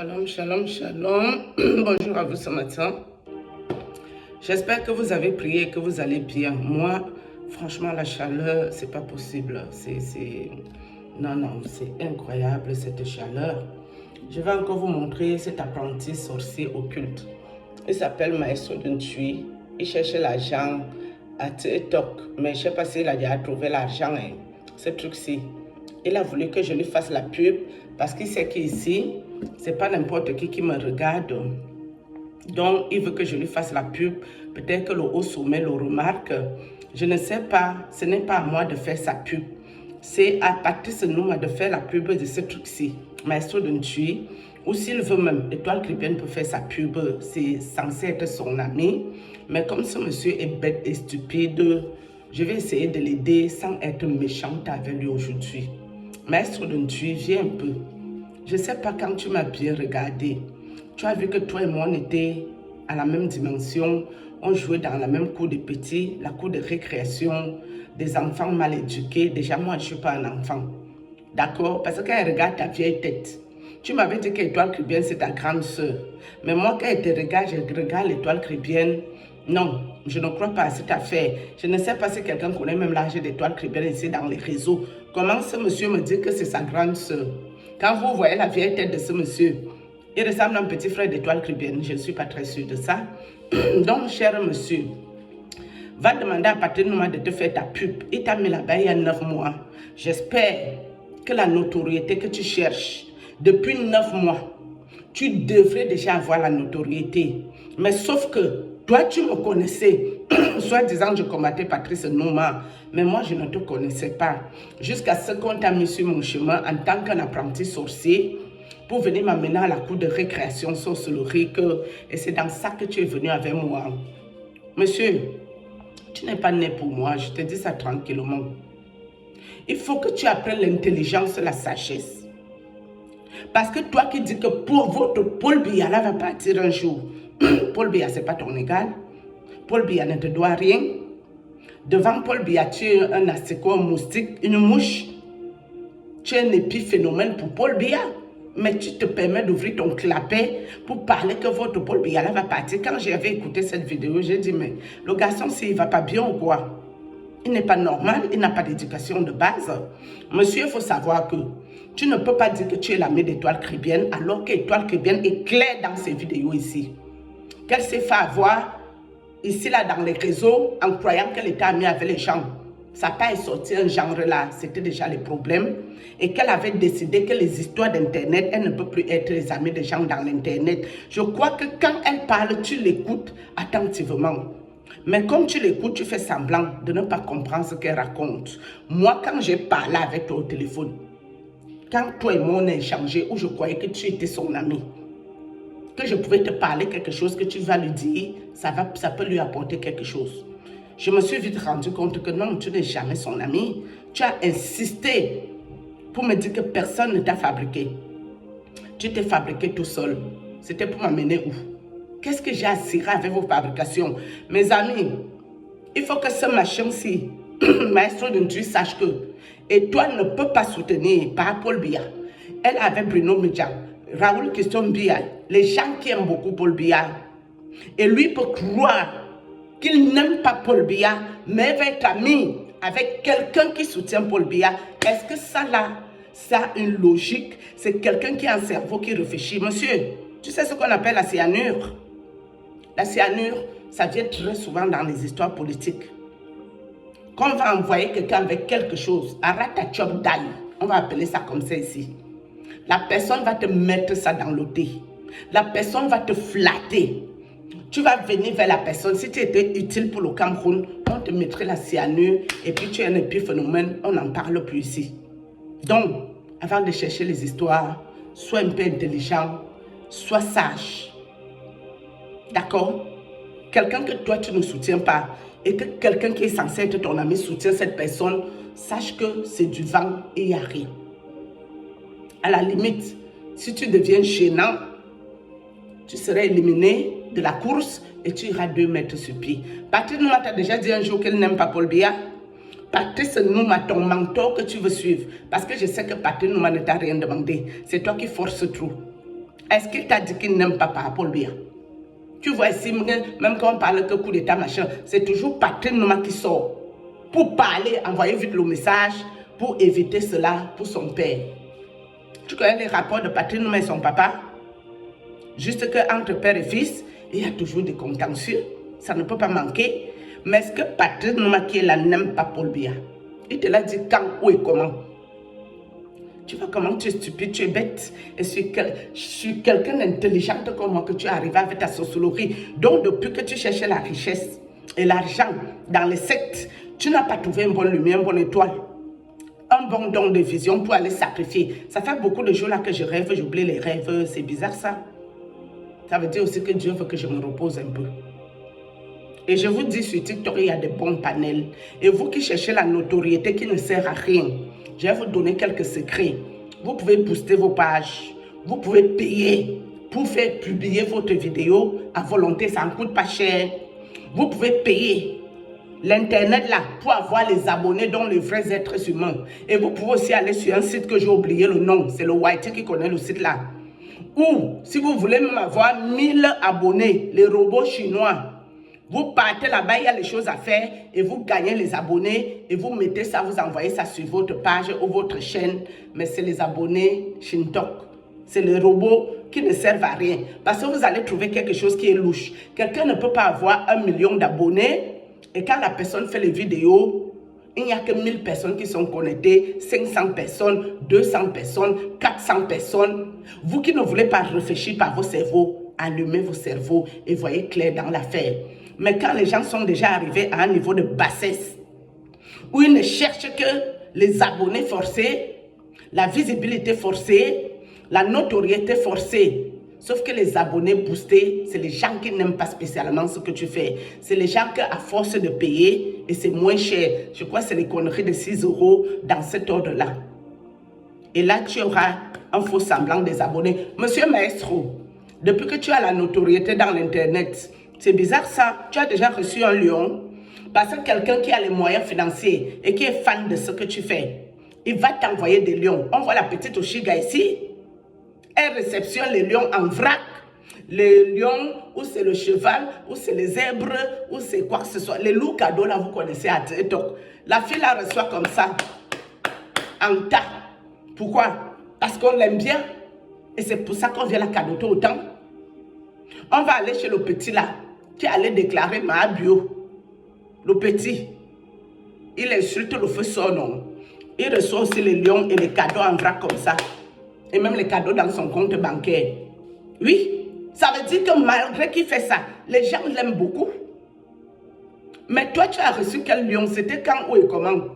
Shalom, shalom, shalom. Bonjour à vous ce matin. J'espère que vous avez prié et que vous allez bien. Moi, franchement, la chaleur, c'est pas possible. Non, c'est incroyable cette chaleur. Je vais encore vous montrer cet apprenti sorcier occulte. Il s'appelle Maestro Duntui. Il cherchait l'argent à TikTok, mais je ne sais pas s'il a déjà trouvé l'argent. Ce truc-ci. Il a voulu que je lui fasse la pub parce qu'il sait qu'ici, c'est pas n'importe qui me regarde. Donc, il veut que je lui fasse la pub. Peut-être que le haut sommet le remarque. Je ne sais pas. Ce n'est pas à moi de faire sa pub. C'est à Patrice Nouma de faire la pub de ce truc-ci. Maestro Duntui. Ou s'il veut même, Étoile Chrétienne peut faire sa pub. C'est censé être son ami. Mais comme ce monsieur est bête et stupide, je vais essayer de l'aider sans être méchante avec lui aujourd'hui. Maestro Duntui, viens un peu. Je ne sais pas quand tu m'as bien regardé. Tu as vu que toi et moi, on était à la même dimension. On jouait dans la même cour de petits, la cour de récréation, des enfants mal éduqués. Déjà, moi, je ne suis pas un enfant. D'accord? Parce qu'elle regarde ta vieille tête. Tu m'avais dit que l'Étoile Chrétienne, c'est ta grande sœur. Mais moi, quand elle te regarde, je regarde l'Étoile Chrétienne. Non, je ne crois pas à cette affaire. Je ne sais pas si quelqu'un connaît même l'âge d'Étoile Chrétienne ici dans les réseaux. Comment ce monsieur me dit que c'est sa grande sœur? Quand vous voyez la vieille tête de ce monsieur, il ressemble à un petit frère d'Étoile Chrétienne. Je ne suis pas très sûre de ça. Donc, cher monsieur, va demander à Patrice Nouma de te faire ta pub. Il t'a mis là-bas il y a 9 mois. J'espère que la notoriété que tu cherches depuis 9 mois, tu devrais déjà avoir la notoriété. Mais sauf que toi, tu me connaissais. Soit disant je combattais Patrice Nouma, mais moi, je ne te connaissais pas. Jusqu'à ce qu'on t'a mis sur mon chemin en tant qu'un apprenti sorcier pour venir m'amener à la cour de récréation sorcellerie. Et c'est dans ça que tu es venu avec moi. Monsieur, tu n'es pas né pour moi. Je te dis ça tranquillement. Il faut que tu apprennes l'intelligence, la sagesse. Parce que toi qui dis que pour votre Paul Biya là va partir un jour. Paul Biya, ce n'est pas ton égal. Paul Biya ne te doit rien. Devant Paul Biya, tu es un asséco, un moustique, une mouche. Tu es un épiphénomène pour Paul Biya. Mais tu te permets d'ouvrir ton clapet pour parler que votre Paul Biya là va partir. Quand j'avais écouté cette vidéo, j'ai dit, mais le garçon, s'il ne va pas bien ou quoi? Il n'est pas normal, il n'a pas d'éducation de base. Monsieur, il faut savoir que tu ne peux pas dire que tu es l'ami d'Étoile Chrétienne alors qu'Étoile Chrétienne est claire dans ces vidéos ici. Qu'elle s'est fait avoir ici, là, dans les réseaux, en croyant qu'elle était amie avec les gens. Ça n'a pas sorti un genre là, c'était déjà le problème. Et qu'elle avait décidé que les histoires d'Internet, elle ne peut plus être les amies des gens dans l'Internet. Je crois que quand elle parle, tu l'écoutes attentivement. Mais comme tu l'écoutes, tu fais semblant de ne pas comprendre ce qu'elle raconte. Moi, quand j'ai parlé avec toi au téléphone, quand toi et moi on a échangé, où je croyais que tu étais son ami, que je pouvais te parler quelque chose que tu vas lui dire, ça peut lui apporter quelque chose. Je me suis vite rendu compte que non, tu n'es jamais son ami. Tu as insisté pour me dire que personne ne t'a fabriqué. Tu t'es fabriqué tout seul. C'était pour m'amener où? Qu'est-ce que j'ai à cirer avec vos fabrications? Mes amis, il faut que ce machin-ci, Maestro Duntui, sache que Étoile ne peut pas soutenir par Paul Biya. Elle avait Bruno Midjan, Raoul Christian Biya, les gens qui aiment beaucoup Paul Biya. Et lui peut croire qu'il n'aime pas Paul Biya, mais va être ami avec quelqu'un qui soutient Paul Biya. Est-ce que ça là, ça a une logique? C'est quelqu'un qui a un cerveau qui réfléchit. Monsieur, tu sais ce qu'on appelle la cyanure? La cyanure, ça vient très souvent dans les histoires politiques. Quand on va envoyer quelqu'un avec quelque chose, arrête ta chop d'ail, on va appeler ça comme ça ici. La personne va te mettre ça dans le thé. La personne va te flatter. Tu vas venir vers la personne. Si tu étais utile pour le Cameroun, on te mettrait la cyanure et puis tu es un épiphénomène, on n'en parle plus ici. Donc, avant de chercher les histoires, sois un peu intelligent, sois sage. D'accord? Quelqu'un que toi tu ne soutiens pas et que quelqu'un qui est censé être ton ami soutient cette personne, sache que c'est du vent et il n'y a rien. À la limite, si tu deviens gênant, tu serais éliminé de la course et tu iras 2 mètres sur pied. Patrice Nouma t'a déjà dit un jour qu'elle n'aime pas Paul Biya. Patrice Nouma, ton mentor que tu veux suivre. Parce que je sais que Patrice Nouma ne t'a rien demandé. C'est toi qui forces tout. Est-ce qu'il t'a dit qu'il n'aime pas Paul Biya? Tu vois ici, même quand on parle que coup d'état machin, c'est toujours Patrick Nouma qui sort pour parler, envoyer vite le message, pour éviter cela pour son père. Tu connais les rapports de Patrick Nouma et son papa? Juste qu'entre père et fils, il y a toujours des contentieux. Ça ne peut pas manquer. Mais est-ce que Patrick Nouma qui est là n'aime pas Paul Biya? Il te l'a dit quand, où et comment. Tu vois comment tu es stupide, tu es bête. Et je suis quelqu'un d'intelligent comme moi que tu es arrivé avec ta sociologie. Donc depuis que tu cherchais la richesse et l'argent dans les sectes, tu n'as pas trouvé une bonne lumière, une bonne étoile. Un bon don de vision pour aller sacrifier. Ça fait beaucoup de jours là que je rêve, j'oublie les rêves. C'est bizarre ça. Ça veut dire aussi que Dieu veut que je me repose un peu. Et je vous dis, sur TikTok, il y a des bons panels. Et vous qui cherchez la notoriété qui ne sert à rien, je vais vous donner quelques secrets. Vous pouvez booster vos pages. Vous pouvez payer pour faire publier votre vidéo à volonté. Ça ne coûte pas cher. Vous pouvez payer l'Internet là pour avoir les abonnés dont les vrais êtres humains. Et vous pouvez aussi aller sur un site que j'ai oublié le nom. C'est le Whitey qui connaît le site là. Ou si vous voulez même avoir 1000 abonnés, les robots chinois, vous partez là-bas, il y a les choses à faire et vous gagnez les abonnés et vous mettez ça, vous envoyez ça sur votre page ou votre chaîne. Mais c'est les abonnés Shintok. C'est les robots qui ne servent à rien. Parce que vous allez trouver quelque chose qui est louche. Quelqu'un ne peut pas avoir 1 million d'abonnés et quand la personne fait les vidéos, il n'y a que 1000 personnes qui sont connectées, 500 personnes, 200 personnes, 400 personnes. Vous qui ne voulez pas réfléchir par vos cerveaux, allumez vos cerveaux et voyez clair dans l'affaire. Mais quand les gens sont déjà arrivés à un niveau de bassesse, où ils ne cherchent que les abonnés forcés, la visibilité forcée, la notoriété forcée, sauf que les abonnés boostés, c'est les gens qui n'aiment pas spécialement ce que tu fais. C'est les gens qui, à force de payer, et c'est moins cher. Je crois que c'est les conneries de 6 € dans cet ordre-là. Et là, tu auras un faux semblant des abonnés. Monsieur Maestro, depuis que tu as la notoriété dans l'Internet, c'est bizarre ça, tu as déjà reçu un lion. Parce que quelqu'un qui a les moyens financiers et qui est fan de ce que tu fais, il va t'envoyer des lions. On voit la petite Oshiga ici. Elle réceptionne les lions en vrac. Les lions, ou c'est le cheval, ou c'est les zèbres, ou c'est quoi que ce soit. Les loups cadeaux, là, vous connaissez à TikTok. La fille la reçoit comme ça, en tas. Pourquoi? Parce qu'on l'aime bien. Et c'est pour ça qu'on vient la cadeauter autant. On va aller chez le petit là, qui allait déclarer ma bio. Le petit, il insulte le feu son nom. Il reçoit aussi les lions et les cadeaux en vrac comme ça. Et même les cadeaux dans son compte bancaire. Oui, ça veut dire que malgré qu'il fait ça, les gens l'aiment beaucoup. Mais toi, tu as reçu quel lion? C'était quand, où et comment?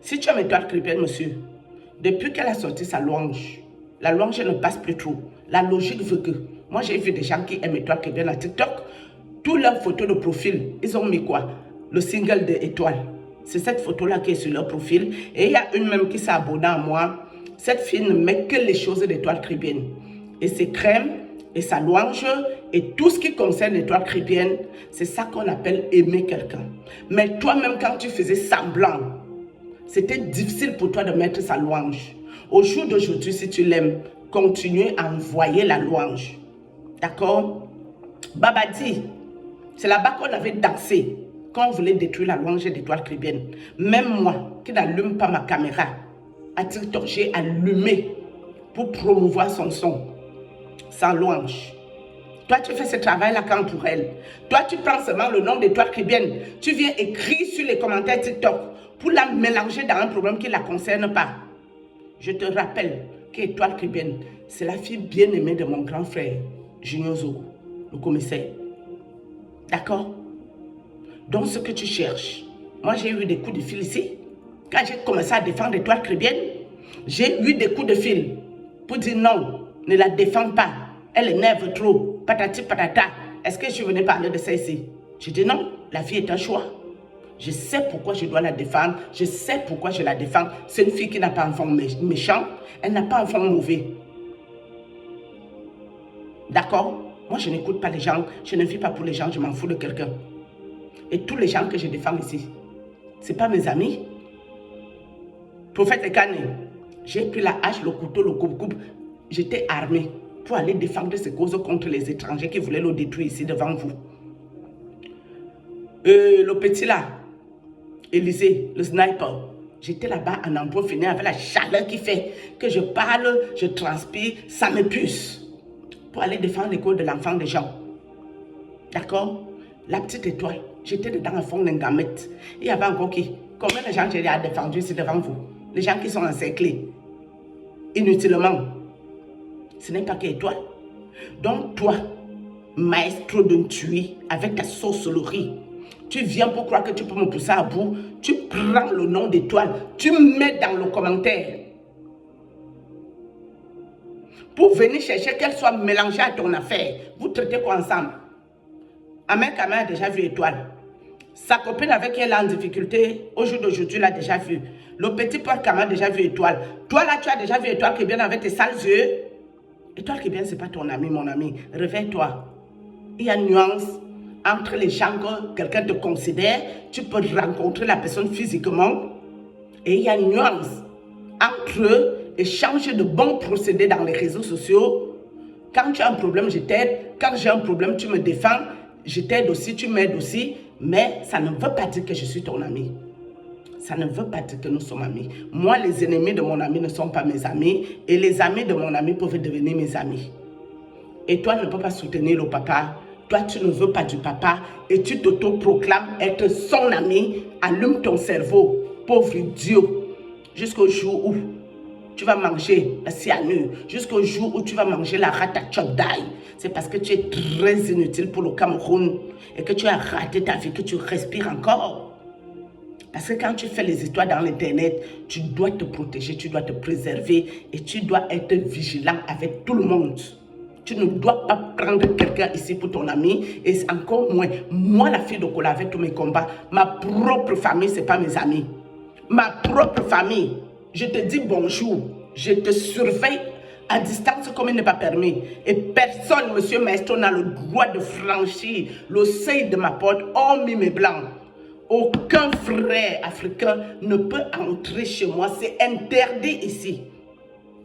Si tu as mes toiles chrétiennes, monsieur, depuis qu'elle a sorti sa louange, la louange ne passe plus trop. La logique veut que. Moi, j'ai vu des gens qui aiment Étoile Chrétienne à TikTok. Toutes leurs photos de profil, ils ont mis quoi? Le single de Étoile. C'est cette photo-là qui est sur leur profil. Et il y a une même qui s'est abonnée à moi. Cette fille ne met que les choses d'Étoile Chrétienne. Et ses crèmes, et sa louange, et tout ce qui concerne l'Étoile Chrétienne, c'est ça qu'on appelle aimer quelqu'un. Mais toi-même, quand tu faisais semblant, c'était difficile pour toi de mettre sa louange. Au jour d'aujourd'hui, si tu l'aimes, continue à envoyer la louange. D'accord? Babadi, c'est là-bas qu'on avait dansé quand on voulait détruire la louange d'Étoile Chrétienne. Même moi, qui n'allume pas ma caméra, à TikTok, j'ai allumé pour promouvoir son son, sa louange. Toi, tu fais ce travail-là quand pour elle. Toi, tu prends seulement le nom d'Étoile Chrétienne. Tu viens écrire sur les commentaires TikTok pour la mélanger dans un problème qui ne la concerne pas. Je te rappelle qu'Étoile Chrétienne, c'est la fille bien-aimée de mon grand frère, Junior Zogo, le commissaire. D'accord? Donc, ce que tu cherches, moi, j'ai eu des coups de fil ici. Quand j'ai commencé à défendre l'Étoile Chrétienne, j'ai eu des coups de fil pour dire non, ne la défends pas. Elle énerve trop, patati patata. Est-ce que je venais parler de ça ici? Je dis non, la vie est un choix. Je sais pourquoi je dois la défendre. Je sais pourquoi je la défends. C'est une fille qui n'a pas enfant méchant. Elle n'a pas enfant mauvais. D'accord? Moi, je n'écoute pas les gens. Je ne vis pas pour les gens. Je m'en fous de quelqu'un. Et tous les gens que je défends ici, ce n'est pas mes amis. Prophète Ekane, j'ai pris la hache, le couteau, le coupe-coupe. j'étais armée pour aller défendre ses causes contre les étrangers qui voulaient le détruire ici devant vous. Le petit là, Élysée, le sniper, j'étais là-bas en emploi fini avec la chaleur qui fait que je parle, je transpire, ça me puce. Pour aller défendre les causes de l'enfant des gens. D'accord? La petite étoile, j'étais dedans à fond d'un gamette. Il y avait encore qui? Combien de gens j'ai défendu ici devant vous? Les gens qui sont encerclés. Inutilement. Ce n'est pas qu'étoile. Donc toi, maestro de tuer avec ta sorcellerie, tu viens pour croire que tu peux me pousser à bout. Tu prends le nom d'étoile, tu mets dans le commentaire. Pour venir chercher qu'elle soit mélangée à ton affaire. Vous traitez quoi ensemble? Ahmed Kamel a déjà vu étoile. Sa copine avec qui elle est en difficulté, au jour d'aujourd'hui, l'a déjà vu. Le petit Paul Kamel a déjà vu étoile. Toi là, tu as déjà vu étoile qui vient avec tes sales yeux. Étoile qui vient, ce n'est pas ton ami, mon ami. Réveille-toi. Il y a une nuance entre les gens que quelqu'un te considère. Tu peux rencontrer la personne physiquement. Et il y a une nuance entre échanger de bons procédés dans les réseaux sociaux. Quand tu as un problème, je t'aide. Quand j'ai un problème, tu me défends. Je t'aide aussi, tu m'aides aussi. Mais ça ne veut pas dire que je suis ton ami. Ça ne veut pas dire que nous sommes amis. Moi, les ennemis de mon ami ne sont pas mes amis. Et les amis de mon ami peuvent devenir mes amis. Et toi, ne peux pas soutenir le papa. Toi, tu ne veux pas du papa. Et tu t'auto-proclames être son ami. Allume ton cerveau, pauvre idiot. Jusqu'au jour où tu vas manger la cyanure. Jusqu'au jour où tu vas manger la rata chokdai. C'est parce que tu es très inutile pour le Cameroun. Et que tu as raté ta vie, que tu respires encore. Parce que quand tu fais les histoires dans l'internet, tu dois te protéger, tu dois te préserver et tu dois être vigilant avec tout le monde. Tu ne dois pas prendre quelqu'un ici pour ton ami et encore moins, moi la fille de Kola avec tous mes combats, ma propre famille, ce n'est pas mes amis. Ma propre famille, je te dis bonjour, je te surveille à distance comme il n'est pas permis. Et personne, monsieur Maestro, n'a le droit de franchir le seuil de ma porte, hormis mes blancs. Aucun frère africain ne peut entrer chez moi. C'est interdit ici.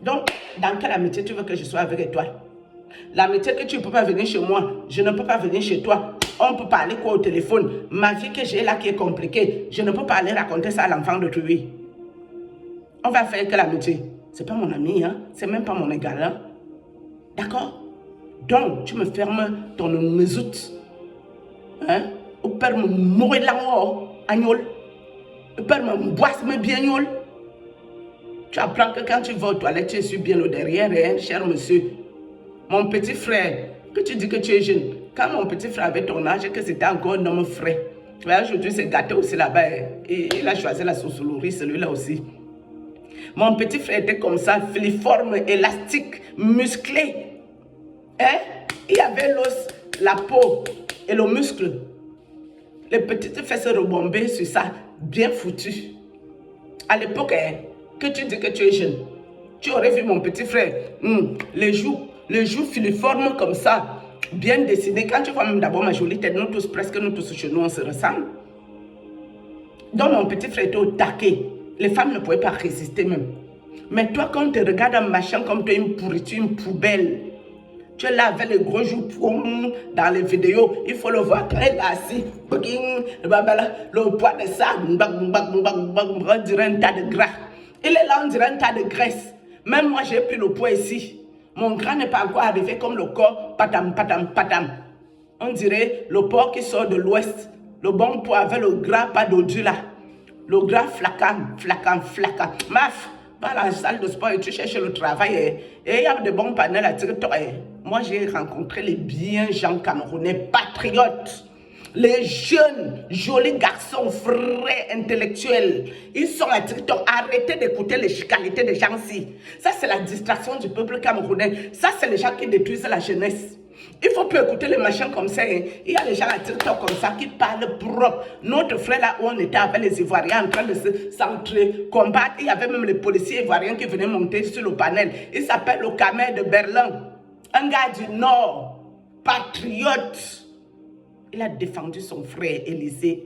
Donc, dans quelle amitié tu veux que je sois avec toi? L'amitié que tu ne peux pas venir chez moi, je ne peux pas venir chez toi. On peut parler quoi au téléphone? Ma vie que j'ai là qui est compliquée, je ne peux pas aller raconter ça à l'enfant de Trouy. On va faire que l'amitié. Ce n'est pas mon ami, hein? C'est même pas mon égal. Hein? D'accord? Donc, tu me fermes ton mesoute. Hein? Ou père me mourir là-haut, agnol. Ou père me boisse me bien agnol. Tu apprends que quand tu vas aux toilettes, tu es bien au derrière, hein, cher monsieur. Mon petit frère, que tu dis que tu es jeune. Quand mon petit frère avait ton âge, que c'était encore un homme frais. Aujourd'hui, c'est gâté aussi là-bas. Et il a choisi la sorcellerie, celui-là aussi. Mon petit frère était comme ça, filiforme, élastique, musclé. Hein? Il avait l'os, la peau et le muscle. Les petites fesses rebombées sur ça, bien foutues. À l'époque, hein, que tu dis que tu es jeune, tu aurais vu mon petit frère, les joues filiformes comme ça, bien dessinées. Quand tu vois même d'abord ma jolie tête, nous tous, presque nous tous chez nous, on se ressemble. Donc mon petit frère était au taquet. Les femmes ne pouvaient pas résister même. Mais toi, quand on te regarde un machin comme toi, une pourriture, une poubelle, tu es là avec les gros joues dans les vidéos, il faut le voir quand il est assis. Le poids de ça, on dirait un tas de gras. Il est là, on dirait un tas de graisse. Même moi, j'ai pris le poids ici. Mon gras n'est pas encore arrivé comme le corps, patam, patam, patam. On dirait le porc qui sort de l'ouest. Le bon poids avec le gras, pas d'au-dessus là. Le gras flacant, flacant, flacant. Maf, va à la salle de sport et tu cherches le travail. Et il y a de bons panels à territoire. Moi, j'ai rencontré les bien gens camerounais patriotes. Les jeunes, jolis garçons, frais, intellectuels. Ils sont à TikTok. Arrêtez d'écouter les chicanités des gens-ci. Ça, c'est la distraction du peuple camerounais. Ça, c'est les gens qui détruisent la jeunesse. Il ne faut plus écouter les machins comme ça. Hein. Il y a des gens à TikTok comme ça qui parlent propre. Notre frère là où on était avec les Ivoiriens en train de s'entre-combattre. Il y avait même les policiers ivoiriens qui venaient monter sur le panel. Il s'appelle le Camer de Berlin. Un gars du Nord, patriote. Il a défendu son frère Élysée.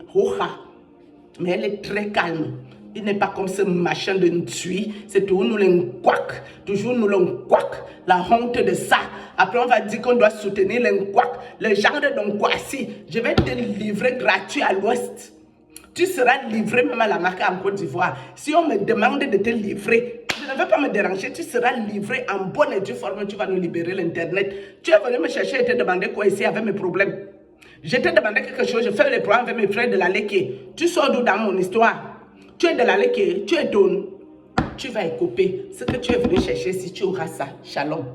Mais elle est très calme. Il n'est pas comme ce machin de Ntui. C'est toujours nous l'enquac. Toujours nous l'enquac. La honte de ça. Après, on va dire qu'on doit soutenir l'enquac. Le genre d'enquassi. Je vais te livrer gratuit à l'ouest. Tu seras livré même à la marque en Côte d'Ivoire. Si on me demande de te livrer, je ne veux pas me déranger. Tu seras livré en bonne et due forme. Tu vas nous libérer l'Internet. Tu es venu me chercher et te demander quoi ici avec mes problèmes. Je t'ai demandé quelque chose. Je fais les problèmes avec mes frères de la Léké. Tu sors d'où dans mon histoire? Tu es de la Léké, tu es donne, tu vas écoper. Ce que tu es venu chercher, si tu auras ça, shalom.